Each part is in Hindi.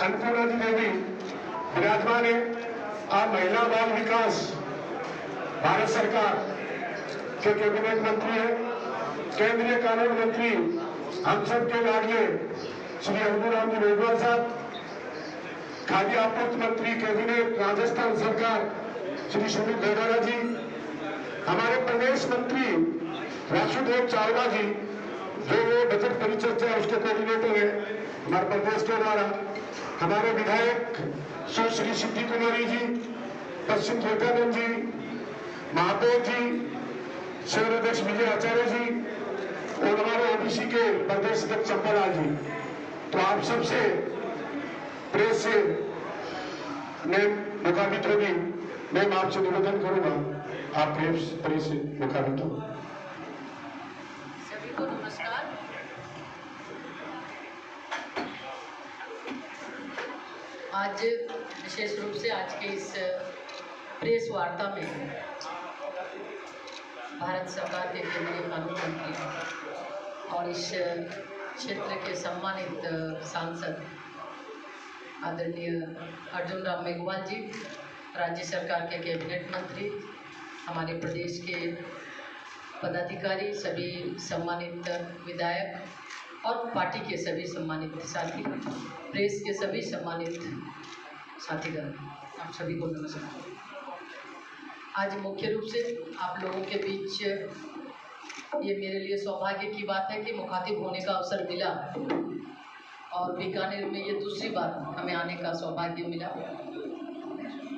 अन्नपूर्णा जी देवी विराजमान है। आप महिला बाल विकास भारत सरकार के कैबिनेट मंत्री है, केंद्रीय कानून मंत्री हम सब के लाडले श्री अब्दुल जी मेघवाल साहब, खाद्य आपूर्ति मंत्री कैबिनेट राजस्थान सरकार श्री सुनील गौडारा जी, हमारे प्रदेश मंत्री वासुदेव चावला जी जो बजट परिचर्चा उसके कोऑर्डिनेटर है हमारे प्रदेश के द्वारा, हमारे विधायक सुश्री सिद्धि कुमारी जी, पश्चिम चेतानंद जी, महापौर जी, शहर अध्यक्ष विजय आचार्य जी और हमारे ओबीसी के प्रदेश अध्यक्ष चंपालाल जी। तो आप सबसे प्रेस से मैं मुखातिब होगी, मैं आपसे निवेदन करूंगा आप प्रेस से मुखातिब हो। सभी को नमस्कार। आज विशेष रूप से आज के इस प्रेस वार्ता में भारत सरकार के केंद्रीय कानून मंत्री और इस क्षेत्र के सम्मानित सांसद आदरणीय अर्जुन राम मेघवाल जी, राज्य सरकार के कैबिनेट मंत्री, हमारे प्रदेश के पदाधिकारी, सभी सम्मानित विधायक और पार्टी के सभी सम्मानित साथी, प्रेस के सभी सम्मानित साथीगण, आप सभी को नमस्कार। आज मुख्य रूप से आप लोगों के बीच ये मेरे लिए सौभाग्य की बात है कि मुखातिब होने का अवसर मिला और बीकानेर में ये दूसरी बार हमें आने का सौभाग्य मिला।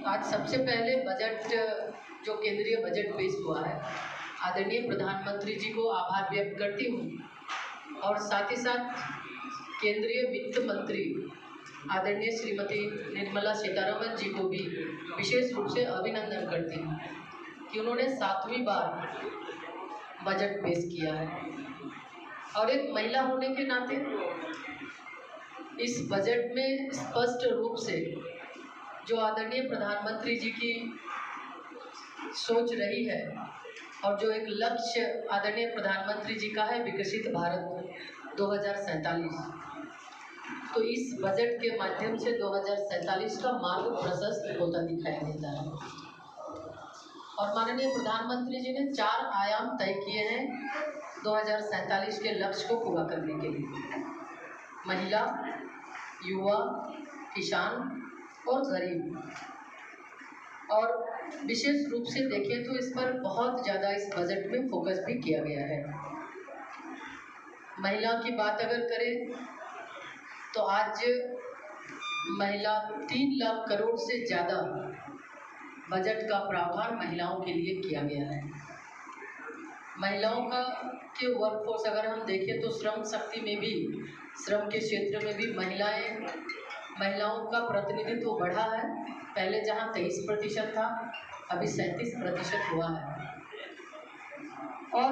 आज सबसे पहले बजट जो केंद्रीय बजट पेश हुआ है, आदरणीय प्रधानमंत्री जी को आभार व्यक्त करती हूँ और साथ ही साथ केंद्रीय वित्त मंत्री आदरणीय श्रीमती निर्मला सीतारमण जी को भी विशेष रूप से अभिनंदन करती हूँ कि उन्होंने 7वीं बार बजट पेश किया है और एक महिला होने के नाते इस बजट में स्पष्ट रूप से जो आदरणीय प्रधानमंत्री जी की सोच रही है और जो एक लक्ष्य आदरणीय प्रधानमंत्री जी का है विकसित भारत 2047, तो इस बजट के माध्यम से 2047 का मार्ग प्रशस्त होता दिखाई देता है। और माननीय प्रधानमंत्री जी ने 4 आयाम तय किए हैं 2047 के लक्ष्य को पूरा करने के लिए। महिला, युवा, किसान और गरीब। और विशेष रूप से देखें तो इस पर बहुत ज़्यादा इस बजट में फोकस भी किया गया है। महिला की बात अगर करें तो आज महिला 3 लाख करोड़ से ज़्यादा बजट का प्रावधान महिलाओं के लिए किया गया है। महिलाओं का के वर्कफोर्स अगर हम देखें तो श्रम शक्ति में भी, श्रम के क्षेत्र में भी महिलाओं का प्रतिनिधित्व बढ़ा है। पहले जहां 23% था, अभी 37% हुआ है। और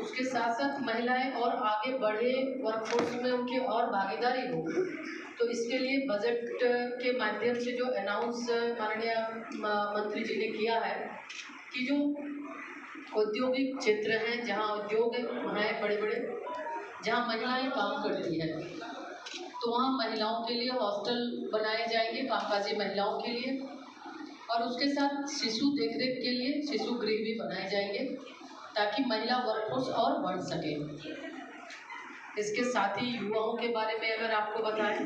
उसके साथ साथ महिलाएं और आगे बढ़े, वर्कफोर्स में उनकी और भागीदारी हो, तो इसके लिए बजट के माध्यम से जो अनाउंस माननीय मंत्री जी ने किया है कि जो औद्योगिक क्षेत्र हैं, जहां उद्योग हैं बड़े बड़े, जहां महिलाएं काम करती हैं, तो वहाँ महिलाओं के लिए हॉस्टल बनाए जाएंगे, कामकाजी महिलाओं के लिए, और उसके साथ शिशु देखरेख के लिए शिशु गृह भी बनाए जाएंगे ताकि महिला वर्कफोर्स और बढ़ सके। इसके साथ ही युवाओं के बारे में अगर आपको बताएं,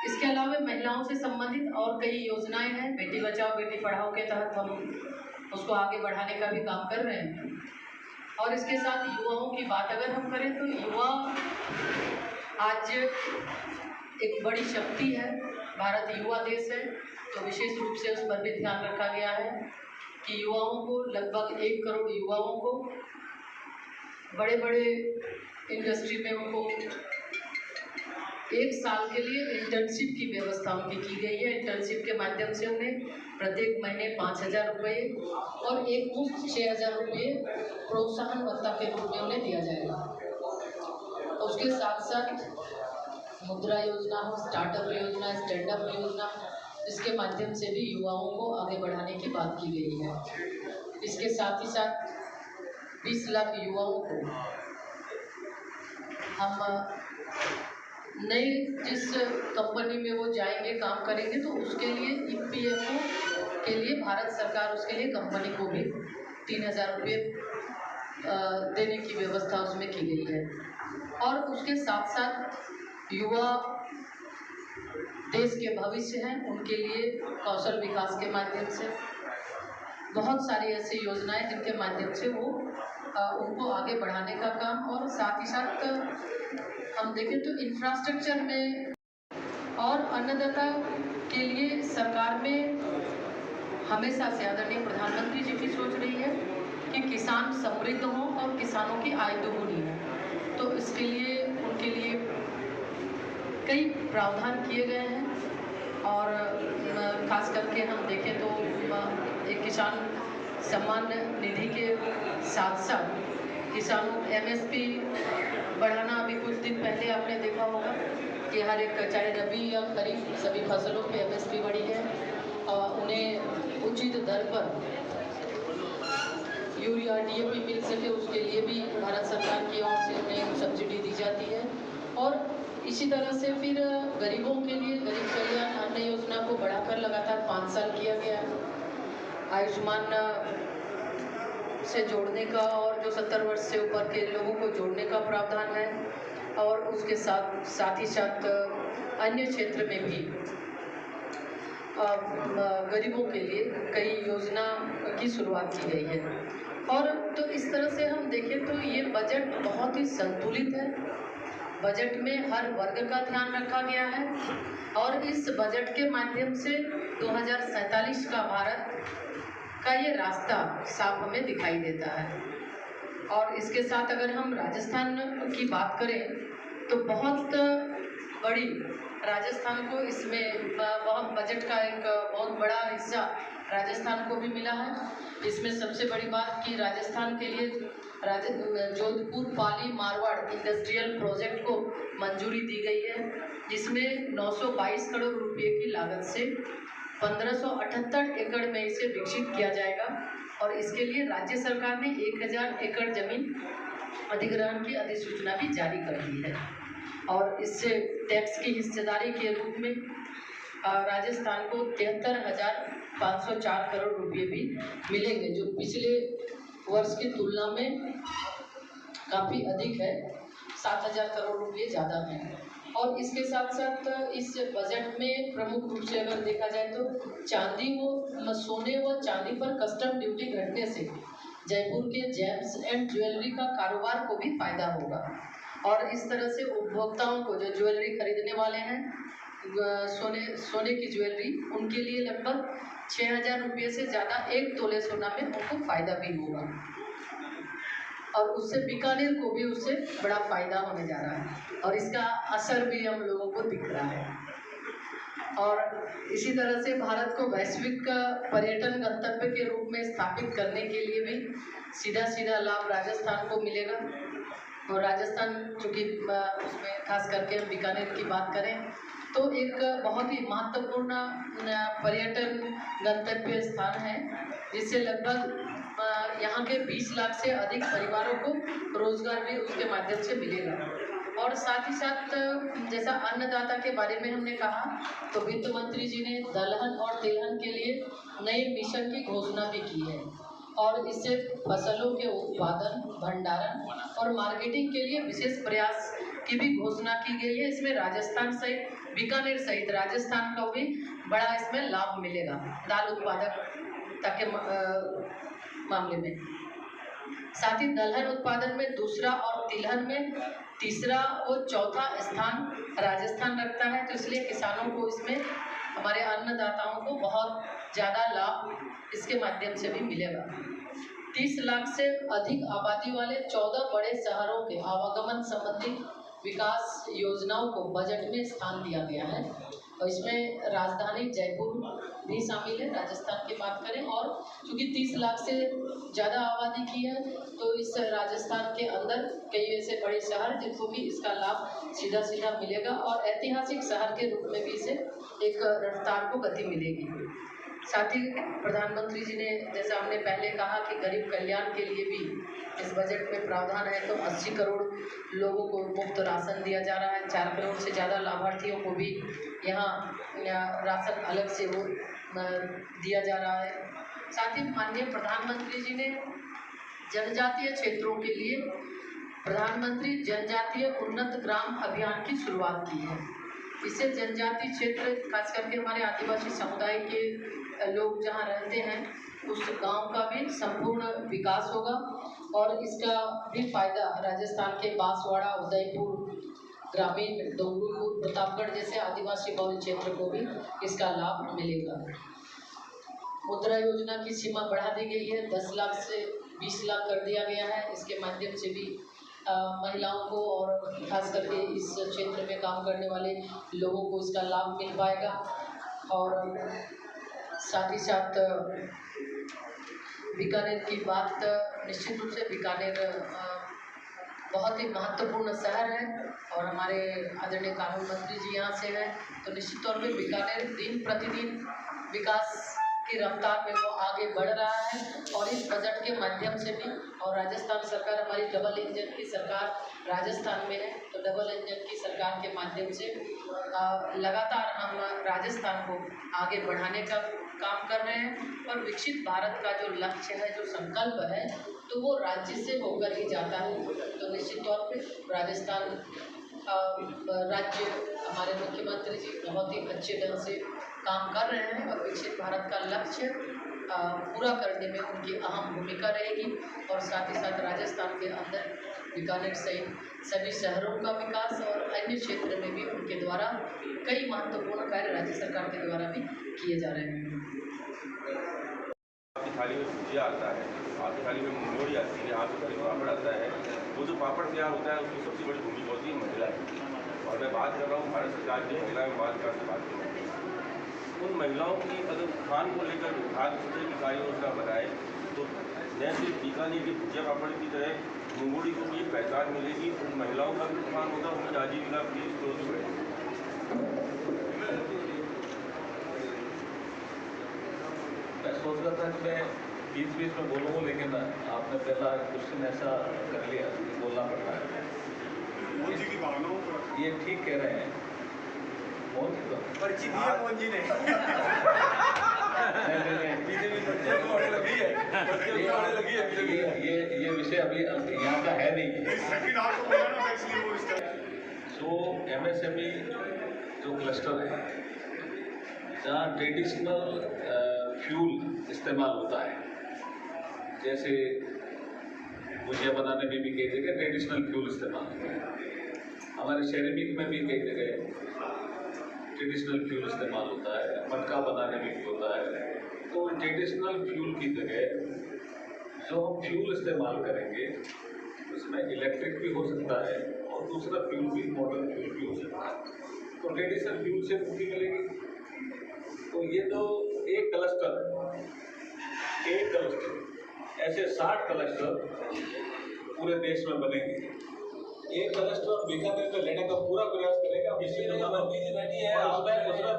इसके अलावा महिलाओं से संबंधित और कई योजनाएं हैं। बेटी बचाओ बेटी पढ़ाओ के तहत हम उसको आगे बढ़ाने का भी काम कर रहे हैं। और इसके साथ युवाओं की बात अगर हम करें तो युवा आज एक बड़ी शक्ति है, भारत युवा देश है, तो विशेष रूप से उस पर भी ध्यान रखा गया है कि युवाओं को, लगभग 1 करोड़ युवाओं को बड़े बड़े इंडस्ट्री में उनको 1 साल के लिए इंटर्नशिप की व्यवस्था उनकी की गई है। इंटर्नशिप के माध्यम से उन्हें प्रत्येक महीने 5,000 रुपये और एक मुफ्त 6,000 रुपये प्रोत्साहन भत्ता के रूप में उन्हें दिया जाएगा। उसके साथ साथ मुद्रा योजना हो, स्टार्टअप योजना, स्टैंडअप योजना, इसके माध्यम से भी युवाओं को आगे बढ़ाने की बात की गई है। इसके साथ ही साथ 20 लाख युवाओं को हम नई जिस कंपनी में वो जाएंगे काम करेंगे तो उसके लिए EPFO के लिए भारत सरकार उसके लिए कंपनी को भी 3,000 रुपये देने की व्यवस्था उसमें की गई है। और उसके साथ साथ युवा देश के भविष्य हैं, उनके लिए कौशल विकास के माध्यम से बहुत सारी ऐसी योजनाएं जिनके माध्यम से वो उनको आगे बढ़ाने का काम, और साथ ही साथ हम देखें तो इंफ्रास्ट्रक्चर में और अन्नदाता के लिए सरकार में हमेशा से आदरणीय प्रधानमंत्री जी की सोच रही है कि किसान समृद्ध हों और किसानों की आय दोगुनी हो। तो इसके लिए उनके लिए कई प्रावधान किए गए हैं, और खास करके हम देखें तो एक किसान सम्मान निधि के साथ साथ किसानों MSP बढ़ाना, अभी कुछ दिन पहले आपने देखा होगा कि हर एक चाहे रबी या खरीफ सभी फसलों पे MSP बढ़ी है, उन्हें उचित दर पर यूरिया DAP मिल सके उसके लिए भी भारत सरकार की ओर से उन्हें सब्सिडी दी जाती है। और इसी तरह से फिर गरीबों के लिए गरीब कल्याण अन्न योजना को बढ़ाकर लगातार 5 साल किया गया है। आयुष्मान से जोड़ने का और जो 70 वर्ष से ऊपर के लोगों को जोड़ने का प्रावधान है, और उसके साथ ही साथ अन्य क्षेत्र में भी गरीबों के लिए कई योजना की शुरुआत की गई है। और तो इस तरह से हम देखें तो ये बजट बहुत ही संतुलित है। बजट में हर वर्ग का ध्यान रखा गया है, और इस बजट के माध्यम से 2047 का भारत का ये रास्ता साफ हमें दिखाई देता है। और इसके साथ अगर हम राजस्थान की बात करें तो बहुत बड़ी राजस्थान को इसमें बहुत बजट का एक बहुत बड़ा हिस्सा राजस्थान को भी मिला है। इसमें सबसे बड़ी बात कि राजस्थान के लिए जोधपुर पाली मारवाड़ इंडस्ट्रियल प्रोजेक्ट को मंजूरी दी गई है, जिसमें 922 करोड़ रुपए की लागत से 1578 एकड़ में इसे विकसित किया जाएगा। और इसके लिए राज्य सरकार ने 1000 एकड़ जमीन अधिग्रहण की अधिसूचना भी जारी कर दी है। और इससे टैक्स की हिस्सेदारी के रूप में राजस्थान को 73,504 करोड़ रुपए भी मिलेंगे, जो पिछले वर्ष की तुलना में काफ़ी अधिक है, 7,000 करोड़ रुपए ज़्यादा हैं। और इसके साथ साथ इस बजट में प्रमुख रूप से अगर देखा जाए तो सोने व चांदी पर कस्टम ड्यूटी घटने से जयपुर के जेम्स एंड ज्वेलरी का कारोबार को भी फायदा होगा। और इस तरह से उपभोक्ताओं को जो ज्वेलरी खरीदने वाले हैं सोने की ज्वेलरी, उनके लिए लगभग 6,000 रुपये से ज़्यादा 1 तोले सोना में उनको फायदा भी होगा। और उससे बीकानेर को भी उससे बड़ा फायदा होने जा रहा है, और इसका असर भी हम लोगों को दिख रहा है। और इसी तरह से भारत को वैश्विक पर्यटन गंतव्य के रूप में स्थापित करने के लिए भी सीधा लाभ राजस्थान को मिलेगा। और राजस्थान चूँकि उसमें खास करके हम बीकानेर की बात करें तो एक बहुत ही महत्वपूर्ण पर्यटन गंतव्य स्थान है, जिससे लगभग यहाँ के 20 लाख से अधिक परिवारों को रोजगार भी उसके माध्यम से मिलेगा। और साथ ही साथ जैसा अन्नदाता के बारे में हमने कहा तो वित्त मंत्री जी ने दलहन और तिलहन के लिए नए मिशन की घोषणा भी की है, और इससे फसलों के उत्पादन, भंडारण और मार्केटिंग के लिए विशेष प्रयास की भी घोषणा की गई है। इसमें राजस्थान सहित बीकानेर सहित राजस्थान को भी बड़ा इसमें लाभ मिलेगा दाल उत्पादकता के मामले में। साथ ही दलहन उत्पादन में दूसरा और तिलहन में तीसरा और चौथा स्थान राजस्थान रखता है, तो इसलिए किसानों को इसमें हमारे अन्नदाताओं को बहुत ज़्यादा लाभ इसके माध्यम से भी मिलेगा। 30 लाख से अधिक आबादी वाले 14 बड़े शहरों के आवागमन संबंधी विकास योजनाओं को बजट में स्थान दिया गया है, और इसमें राजधानी जयपुर भी शामिल है राजस्थान की बात करें। और चूँकि 30 लाख से ज़्यादा आबादी की है तो इस राजस्थान के अंदर कई ऐसे बड़े शहर जिनको भी इसका लाभ सीधा मिलेगा, और ऐतिहासिक शहर के रूप में भी इसे एक रफ्तार को गति मिलेगी। साथ ही प्रधानमंत्री जी ने, जैसा हमने पहले कहा कि गरीब कल्याण के लिए भी इस बजट में प्रावधान है, तो 80 करोड़ लोगों को मुफ्त राशन दिया जा रहा है। 4 करोड़ से ज़्यादा लाभार्थियों को भी यहाँ राशन अलग से वो दिया जा रहा है। साथ ही माननीय प्रधानमंत्री जी ने जनजातीय क्षेत्रों के लिए प्रधानमंत्री जनजातीय उन्नत ग्राम अभियान की शुरुआत की है। इससे जनजातीय क्षेत्र, खास करके हमारे आदिवासी समुदाय के लोग जहाँ रहते हैं, उस गांव का भी संपूर्ण विकास होगा और इसका भी फायदा राजस्थान के बांसवाड़ा, उदयपुर, ग्रामीण, डोंगरपुर, प्रतापगढ़ जैसे आदिवासी बहुल क्षेत्र को भी इसका लाभ मिलेगा। मुद्रा योजना की सीमा बढ़ा दी गई है, 10 लाख से 20 लाख कर दिया गया है। इसके माध्यम से भी महिलाओं को और खास करके इस क्षेत्र में काम करने वाले लोगों को इसका लाभ मिल पाएगा। और साथ ही साथ बीकानेर की बात, निश्चित रूप से बीकानेर बहुत ही महत्वपूर्ण शहर है और हमारे आदरणीय कानून मंत्री जी यहाँ से हैं, तो निश्चित तौर पे बीकानेर दिन प्रतिदिन विकास की रफ्तार में वो आगे बढ़ रहा है। और इस बजट के माध्यम से भी, और राजस्थान सरकार हमारी डबल इंजन की सरकार राजस्थान में है, तो डबल इंजन की सरकार के माध्यम से लगातार हम राजस्थान को आगे बढ़ाने का काम कर रहे हैं। और विकसित भारत का जो लक्ष्य है, जो संकल्प है, तो वो राज्य से होकर ही जाता है। तो निश्चित तौर पे राजस्थान राज्य, हमारे मुख्यमंत्री जी बहुत ही अच्छे ढंग से काम कर रहे हैं और विकसित भारत का लक्ष्य पूरा करने में उनकी अहम भूमिका रहेगी। और साथ ही साथ राजस्थान के अंदर बीकानेर सहित सभी शहरों का विकास और अन्य क्षेत्र में भी उनके द्वारा कई महत्वपूर्ण कार्य राज्य सरकार के द्वारा भी किए जा रहे हैं। आपकी थाली में भुजिया आता है, आपकी थाली में मुंगोड़ी आती है, आपकी थाली में पापड़ आता है। वो जो पापड़ तैयार होता है उसकी सबसे बड़ी भूमिका होती है महिला की। और मैं बात कर रहा हूँ भारत सरकार की महिला विभाग का बात कर रहा हूँ। उन महिलाओं की अगर उत्थान को लेकर विभाग सोचे कि कार्य योजना बनाए, तो जैसे बीकानेर की भुजिया पापड़ की तरह मुंगोड़ी को भी पहचान मिलेगी। उन महिलाओं का भी उत्थान होगा, उनकी आजीविका भी स्रोत बढ़ेगी। मैं सोच रहा था कि मैं बीच में बोलूँ, लेकिन आपने पहला क्वेश्चन ऐसा कर लिया कि बोलना पड़ता है। ये ठीक कह रहे हैं मोहन जी, तो पर्ची दी है मोहन जी ने। ये विषय अभी यहाँ का है नहीं। सो MSME जो क्लस्टर है, जहाँ ट्रेडिशनल फ्यूल इस्तेमाल होता है, जैसे भुजिया बनाने में भी कई जगह ट्रेडिशनल फ्यूल इस्तेमाल होता है, हमारे शहरी में भी कई जगह ट्रेडिशनल फ्यूल इस्तेमाल होता है, मटका बनाने में भी होता है। तो ट्रेडिशनल फ्यूल की जगह जो हम फ्यूल इस्तेमाल करेंगे उसमें इलेक्ट्रिक भी हो सकता है और दूसरा फ्यूल भी मॉडर्न फ्यूल भी हो सकता है। तो ट्रेडिशनल फ्यूल से मुक्ति मिलेगी। तो ये तो एक क्लस्टर ऐसे 60 क्लस्टर पूरे देश में बनेंगे। एक क्लस्टर बीकानेर में लेने का पूरा प्रयास करेगा। उसमें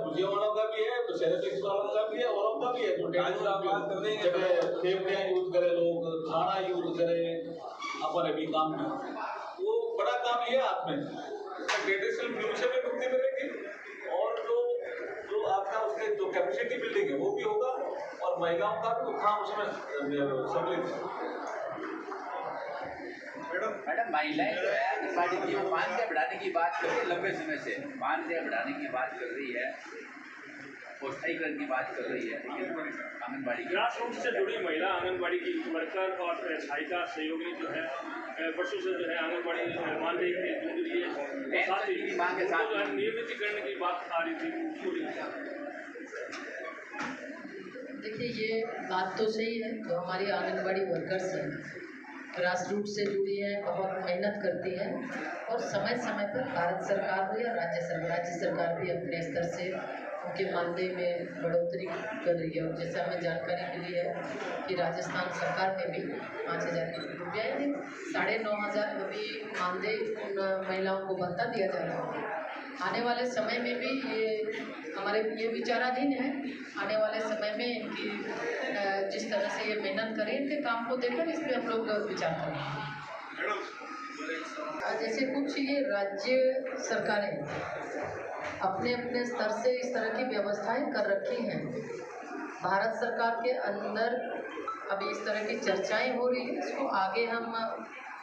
भुजिया वालों का भी है, तो सेरेटिक्स वालों का भी है, औरों का भी है। जो फेफड़े यूज करे लोग, खाना यूज करे, अपने भी काम में वो बड़ा काम लिया हाथ में। ट्रेडिशनल फ्यूल से भी मुक्ति मिलेगी और जो आपका उसके जो कैपेसिटी बिल्डिंग है वो भी होगा और महिलाओं का भी उत्थान उसमें सम्मिलित है। मैडम महिलाएं जो है आंगनबाड़ी की वो मानदेय बढ़ाने की बात कर रही है, लंबे समय से मानदेय बढ़ाने की बात कर रही है, प्रोत्साहीकरण की बात कर रही है, लेकिन आंगनबाड़ी ग्रास रूट से जुड़ी महिला आंगनबाड़ी की वर्कर और सहायिका सहयोगी जो है वर्षों से जो है आंगनबाड़ी मानदेय के जूझ रही है। साथ ही मांग के साथ नियमितीकरण की बात आ रही थी। देखिए, ये बात तो सही है, जो हमारी आंगनबाड़ी वर्कर्स हैं ग्रास रूट से जुड़ी है, बहुत मेहनत करती है और समय समय पर भारत सरकार भी और राज्य सरकार भी अपने स्तर से उनके मानदेय में बढ़ोतरी कर रही है। और जैसे हमें जानकारी मिली है कि राजस्थान सरकार ने भी 5,000 रुपया ही 9,500 अभी मानदेय उन महिलाओं को भत्ता दिया जा रहा है। आने वाले समय में भी हमारे ये विचाराधीन है। आने वाले समय में इनकी जिस तरह से ये मेहनत करें, इनके काम को देखकर इस पर हम लोग विचार करेंगे। जैसे कुछ ये राज्य सरकारें अपने अपने स्तर से इस तरह की व्यवस्थाएं कर रखी हैं। भारत सरकार के अंदर अभी इस तरह की चर्चाएं हो रही है, इसको आगे हम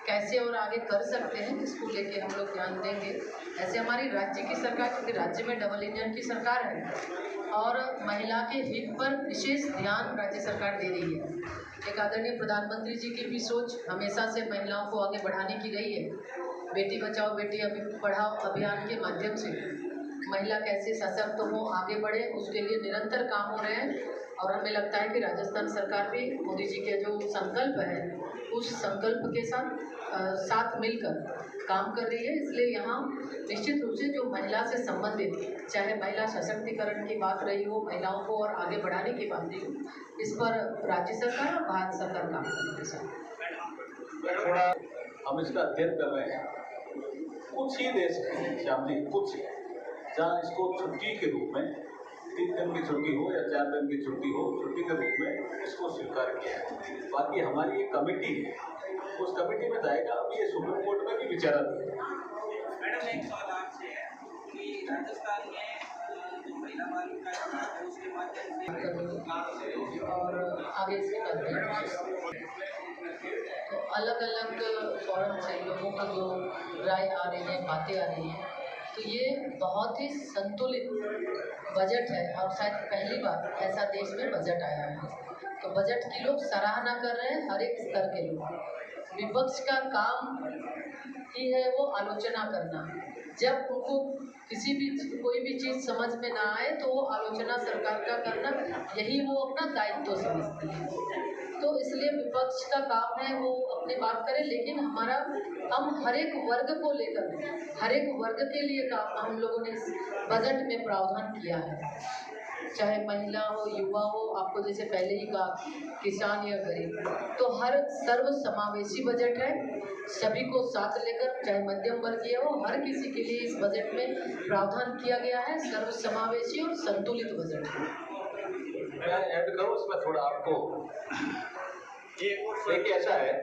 कैसे और आगे कर सकते हैं, इसको लेके हम लोग ध्यान देंगे। ऐसे हमारी राज्य की सरकार, क्योंकि राज्य में डबल इंजन की सरकार है और महिला के हित पर विशेष ध्यान राज्य सरकार दे रही है। एक आदरणीय प्रधानमंत्री जी की भी सोच हमेशा से महिलाओं को आगे बढ़ाने की रही है। बेटी बचाओ बेटी पढ़ाओ अभियान के माध्यम से महिला कैसे सशक्त हो, आगे बढ़े, उसके लिए निरंतर काम हो रहे हैं। और हमें लगता है कि राजस्थान सरकार भी मोदी जी के जो संकल्प है, उस संकल्प के साथ मिलकर काम कर रही है। इसलिए यहाँ निश्चित रूप से जो महिला से संबंधित, चाहे महिला सशक्तिकरण की बात रही हो, महिलाओं को और आगे बढ़ाने की बात रही हो, इस पर राज्य सरकार और भारत सरकार काम करने के साथ थोड़ा हम इसका अध्ययन कर रहे हैं। कुछ ही देश हैं श्याम जी, कुछ जहाँ इसको छुट्टी के रूप में 3 दिन की छुट्टी हो या 4 दिन की छुट्टी हो, छुट्टी के रूप में इसको स्वीकार किया है। बाकी हमारी एक कमेटी है, उस कमेटी में जाएगा। अभी ये सुप्रीम कोर्ट में भी विचाराधीन है। मैडम एक सवाल आपसे है कि राजस्थान में जो महिला बाल का है उसके माध्यम से और आगे इसके बाद तो अलग अलग फॉरम से लोगों का जो राय आ रही है, बातें आ रही हैं, तो ये बहुत ही संतुलित बजट है और शायद पहली बार ऐसा देश में बजट आया है। तो बजट की लोग सराहना कर रहे हैं, हर एक स्तर के लोग। विपक्ष का काम ही है वो आलोचना करना। जब उनको कोई भी चीज़ समझ में ना आए तो वो आलोचना सरकार का करना, यही वो अपना दायित्व समझती है। तो इसलिए विपक्ष का काम है वो अपनी बात करे, लेकिन हम हर एक वर्ग को लेकर, हर एक वर्ग के लिए काम हम लोगों ने इस बजट में प्रावधान किया है। चाहे महिला हो, युवा हो, आपको जैसे पहले ही कहा, किसान या गरीब, तो हर सर्व समावेशी बजट है। सभी को साथ लेकर, चाहे मध्यम वर्गीय हो, हर किसी के लिए इस बजट में प्रावधान किया गया है। सर्व समावेशी और संतुलित बजट है। मैं ऐड करूँ इसमें थोड़ा आपको, एक ऐसा है,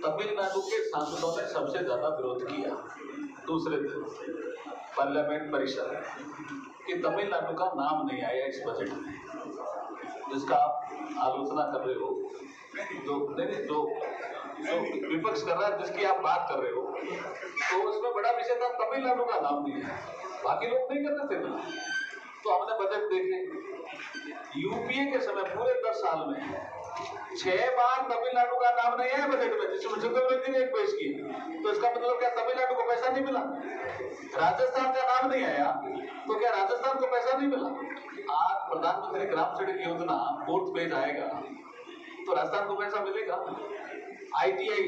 तमिलनाडु के सांसदों ने सबसे ज़्यादा विरोध किया दूसरे दिन पार्लियामेंट परिषद कि तमिलनाडु का नाम नहीं आया इस बजट में, जिसका आप आलोचना कर रहे हो, जो विपक्ष कर रहा है, जिसकी आप बात कर रहे हो, तो उसमें बड़ा विषय था तमिलनाडु का नाम नहीं है। बाकी लोग नहीं कर रहे थे ना। तो हमने बजट देखे, यूपीए के समय पूरे 10 साल में 6 बार तमिलनाडु का नाम नहीं है बजट में, जिसमें चतुर्वेदी ने एक पेश की। तो इसका मतलब क्या तमिलनाडु को पैसा नहीं मिला? राजस्थान का नाम नहीं आया तो क्या राजस्थान को पैसा नहीं मिला? आज प्रधानमंत्री ग्राम सड़क योजना 4th पेज आएगा तो राजस्थान को पैसा मिलेगा। ITI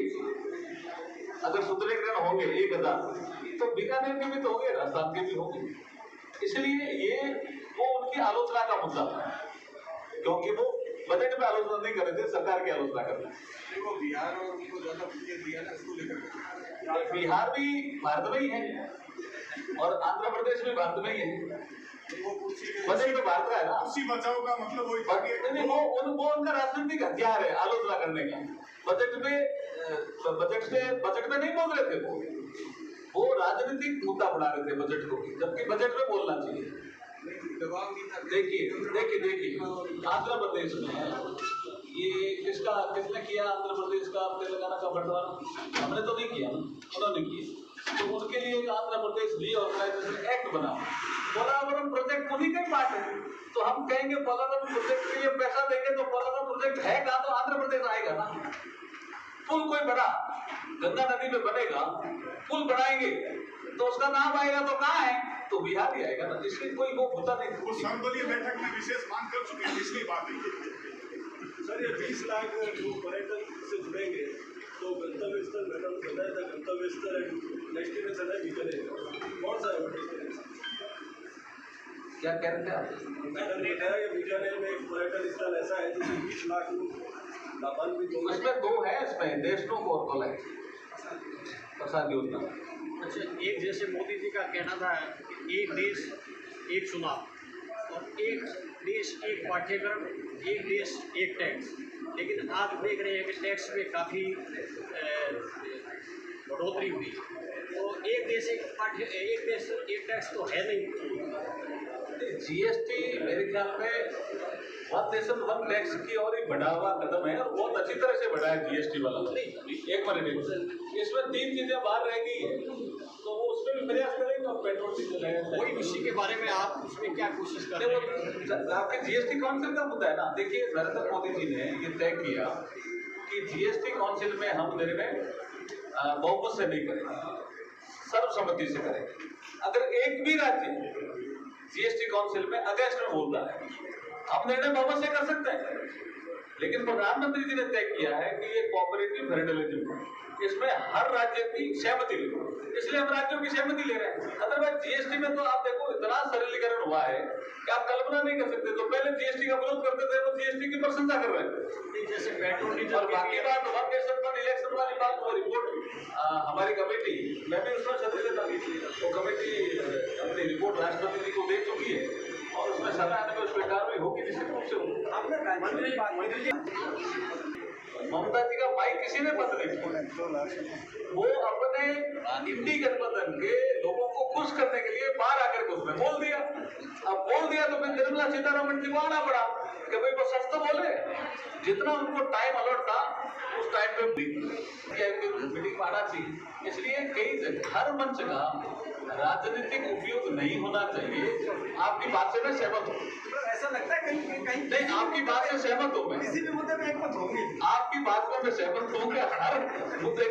अगर सुदृढ़ीकरण होंगे 1000 तो बीकानेर के भी तो होंगे, राजस्थान के भी होंगे। इसलिए ये वो उनकी आलोचना का मुद्दा था, क्योंकि वो बजट में आलोचना नहीं कर रहे थे, सरकार की आलोचना कर रहे थे। वो बिहार और उनको ज्यादा दिया ना, इसको लेकर बिहार भी भारत में ही है और आंध्र प्रदेश भी भारत में ही है। बजट में भारत का है ना। कुर्सी बचाओ का मतलब वही था कि वो उनका राजनीतिक हथियार है आलोचना करने का। बजट में नहीं बोल रहे थे, वो राजनीतिक मुद्दा बना रहे थे बजट को, जबकि बजट में बोलना चाहिए। देखिए आंध्र प्रदेश में ये किसने किया? आंध्र प्रदेश का तेलंगाना का बंटवारा हमने तो नहीं किया, उन्होंने किया। तो उनके लिए एक आंध्र प्रदेश रीऑर्गेनाइजेशन एक्ट बना। पोलावरम प्रोजेक्ट उन्हीं का ही पार्ट है। तो हम कहेंगे पोलावरम प्रोजेक्ट के लिए पैसा देंगे तो पोलावरम प्रोजेक्ट है कहाँ? तो आंध्र प्रदेश आएगा ना। पुल कोई बड़ा गंगा नदी में बनेगा, पुल बनाएंगे तो उसका नाम आएगा तो कहाँ है? तो बिहार ही आएगा ना। इसलिए कोई वो होता नहीं। वो सर्वदलीय बैठक में विशेष मांग कर चुके हैं, इसलिए बात है। सर, ये 20 लाख जो पर्यटन से जुड़ेंगे तो गंतव्य स्थल मैडम बताया था, गंतव्य स्थल डेस्टिनेशन है बीकानेर। कौन सा है? क्या कह रहे थे आप? मैडम ने कहा कि बीकानेर में एक पर्यटन स्थल ऐसा है जिसमें 20 लाख लाभान्वित होंगे। इसमें 2 है, इसमें देशनोक और कोलाई प्रसाद योजना। अच्छा, एक जैसे मोदी जी का कहना था कि एक देश एक चुनाव और एक देश एक पाठ्यक्रम, एक देश एक टैक्स, लेकिन आप देख रहे हैं कि टैक्स में काफ़ी बढ़ोतरी हुई। तो एक देश एक टैक्स तो है नहीं। जीएसटी मेरे ख्याल में वन नेशन वन टैक्स की और एक बढ़ा हुआ कदम है और बहुत अच्छी तरह से बढ़ा है जीएसटी वाला। एक मिनट, इसमें 3 चीजें बाहर रह गई है तो वो उसमें भी प्रयास करेंगे और पेट्रोल डीजल है कोई इसी के बारे में आप उसमें क्या कोशिश कर रहे हैं? आपके जीएसटी काउंसिल का मुद्दा है ना। देखिए, नरेंद्र मोदी जी ने ये तय किया कि जीएसटी काउंसिल में हम निर्णय बहुमत से नहीं करेंगे, सर्वसम्मति से करेंगे। अगर एक भी राज्य जीएसटी काउंसिल में अगेंस्ट में बोल रहा है, हम निर्णय बहुमत से कर सकते हैं, लेकिन प्रधानमंत्री जी ने तय किया है कि ये कोऑपरेटिव फेडरलिज्म है, इसमें हर राज्य की सहमति ले, इसलिए हम राज्यों की सहमति ले रहे हैं। अदरवाइज जीएसटी में तो आप देखो इतना सरलीकरण हुआ है कि आप कल्पना नहीं कर सकते। तो पहले जीएसटी का विरोध करते थे, वो जीएसटी की प्रशंसा कर रहे हैं। जैसे पेट्रोल डीजल और बाकी बात वन नेशन वन इलेक्शन वाली बात, वो रिपोर्ट हमारी कमेटी, मैं भी उसमें सदस्य था, वो कमेटी अपनी रिपोर्ट राष्ट्रपति जी को दे चुकी है और उसमें सलाह में उस पर कार्रवाई होगी निश्चित रूप से होगी। ममता जी का माइक किसी ने बंद नहीं किया, वो अपने इंडी गठबंधन के लोगों को खुश करने के लिए बाहर आकर के उसमें बोल दिया। अब बोल दिया तो फिर निर्मला सीतारमण जी को आना पड़ा कि भाई वो सच तो बोले। जितना उनको टाइम अलॉट था उस टाइम पे मीटिंग में आना चाहिए। इसलिए कई हर मंच का राजनीतिक उपयोग नहीं होना चाहिए। आपकी बात से मैं सहमत हूँ, ऐसा लगता है कहीं कहीं नहीं, आपकी बात से सहमत हूँ मैं, किसी भी मुद्दे में एकमत होगी। आपकी बात में मैं सहमत हूँ कि हर मुद्दे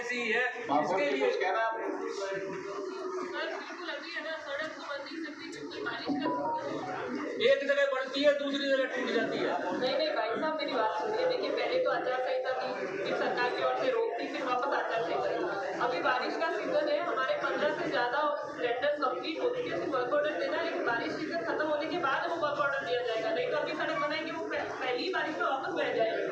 ऐसी है इसके लिए कुछ कहना है? एक जगह बढ़ती है, दूसरी जगह टूट जाती है। नहीं भाई साहब, मेरी बात सुनिए। देखिए, पहले तो आचार संहिता थी, सरकार की ओर से रोक थी, फिर वापस आचार संहिता। अभी बारिश का सीजन है, हमारे 15 से ज़्यादा टेंडर्स कंप्लीट हो चुके हैं, सिर्फ वर्क ऑर्डर देना है, लेकिन बारिश सीजन खत्म होने के बाद वो वर्क ऑर्डर दिया जाएगा। नहीं तो अभी सड़क बनाएंगे वो पहली बारिश में वापस बह जाएगी।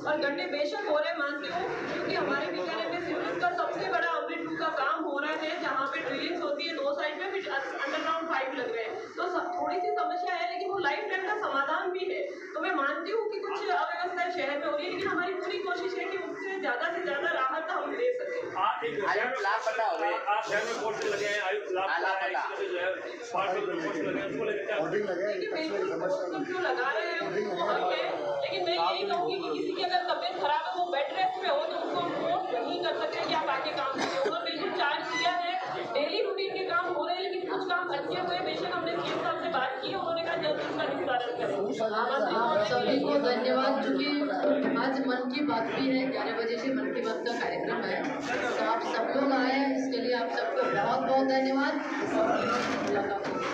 और गड्ढे बेशक हो रहे, मानती हूँ, क्योंकि हमारे बीकानेर में सिविल का सबसे बड़ा अमृत 2 का काम हो रहा है, जहाँ पे ड्रिलिंग्स होती है 2 साइड में, फिर अंडरग्राउंड पाइप लग रहे हैं। तो थोड़ी सी समस्या है, लेकिन वो लाइफ टाइम का समाधान भी है। तो मैं मानती हूँ कि कुछ अव्यवस्था शहर में हो रही है, लेकिन हमारी पूरी कोशिश है कि उससे ज़्यादा से ज़्यादा राहत हम दे सकें। आप शहर में पोस्ट लगे हैं, आयुक्त लाभ जो है 500 पोस्ट लगे हैं, उसको क्यों लगा रहे हैं, लेकिन मैं यही कहूँगी कि किसी की अगर तबियत खराब है, वो बेड रेस्ट में हो, तो उसको फोर्स नहीं कर सकते कि आप आके काम करें। उन्होंने बिल्कुल चार्ज किया है, डेली रूटीन के काम हो रहे हैं, लेकिन कुछ काम अटके हुए। बेशक हमने सीएम साहब से बात की है, उन्होंने कहा जल्द इसका निस्तारण करें। आप सभी को धन्यवाद। चूँकि आज मन की बात भी है, 11 बजे से मन की बात का कार्यक्रम है, तो आप सब लोग आए हैं, इसके लिए आप सबको बहुत बहुत धन्यवाद और मुलाकात होगी।